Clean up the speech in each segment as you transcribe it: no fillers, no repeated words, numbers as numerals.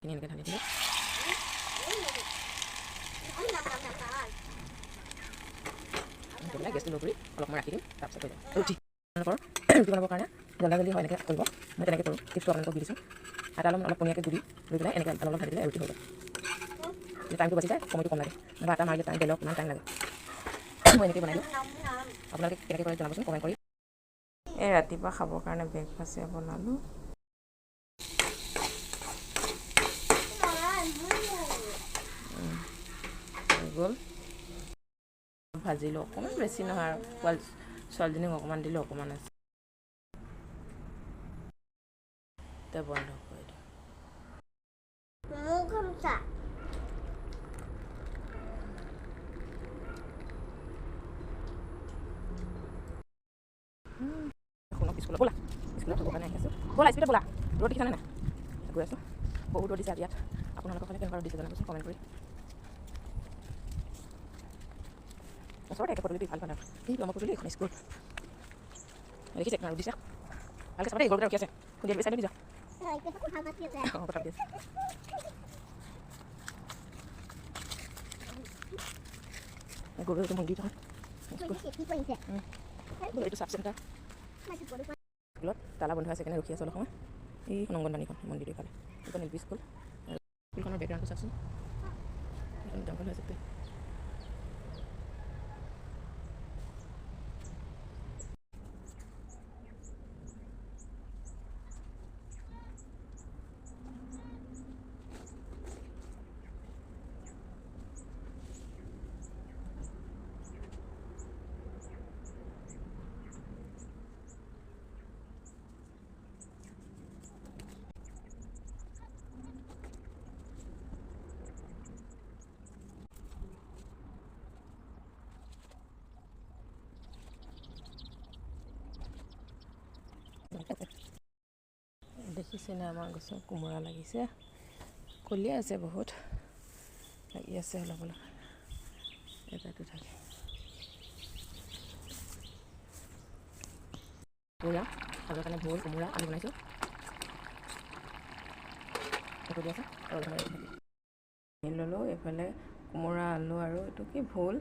এনেকৈ ঢালি দিলোঁ গেছটো ল' কৰি অলপমান ৰাখি দিম তাৰপিছত হৈ যাব ৰুটি বনাবৰ কাৰণে জলদি হয় এনেকৈ কৰিব মই তেনেকৈ কৰোঁ টিপছটো আপোনালোকক দি দিছোঁ আটা অলপ পনীয়াকৈ গুড়ি লৈ পেলাই এনেকৈ অলপ ঢালি দিলে ৰুটি হৈ যায় টাইমটো বাচি যায় সময়টো কম লাগে নহ'লে আটা মাৰিলে টাইম বেলেগ ইমান টাইম লাগে মই এনেকৈ বনাই দিওঁ আপোনালোকে কেনেকৈ কৰে জনাবচোন কমেণ্ট কৰি এই ৰাতিপুৱা খাবৰ কাৰণে ব্ৰেকফাষ্ট বনালোঁ গ'ল ভাজিলোঁ অকণমান বেছি নহয় আৰু ছোৱালীজনীক অকণমান দিলোঁ অকণমান আছে এতিয়া বন্ধ কৰি দিওঁ স্কুলত ব'লা স্কুলত থ'বৰ কাৰণে আহি আছোঁ ব'লা স্কুলত ব'লা ৰ'দ দেখিছানে নাই গৈ আছোঁ বহুত ৰ'দ দিছে আজি ইয়াত আপোনালোকৰ ফালে কেনেকুৱা ৰ'দ দিছে জনাবচোন কমেণ্ট কৰি ওচৰতে একে পদূলিটো ভাল আৰু কিন্তু আমাৰ পদূলি এখন স্কুল দেখিছে কিমান ৰ'দ দিছে ভালকৈ চাবা দেই গৰুকেইটা ৰখি আছে সুধিয়াবি চাই দিবি যা কথা পাতি আছে গৰু মন্দিৰ এখন এইটো চাব চেণ্টাৰ স্কুলত তালা বন্ধ আছে কেনে ৰখি আছে অলপ সময় এইখন অংগনবাড়ীখন মন্দিৰটো ইফালে এইখন এল পি স্কুল স্কুলখনৰ বেকগ্ৰাউণ্ডটো চাওকচোন এইখন জংঘল হৈ আছে দেখিছেনে আমাৰ গছত কোমোৰা লাগিছে কলিয়াই আছে বহুত লাগি আছে অলপ অলপ এটাটো থাকে কোমোৰা খাবৰ কাৰণে ভোল কোমোৰা আলু বনাইছোঁ দি আছে ল'লোঁ এইফালে কোমোৰা আলু আৰু এইটো কি ভোল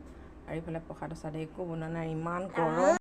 আৰু এইফালে প্ৰসাদ চাদে একো বনোৱা নাই ইমান গৰম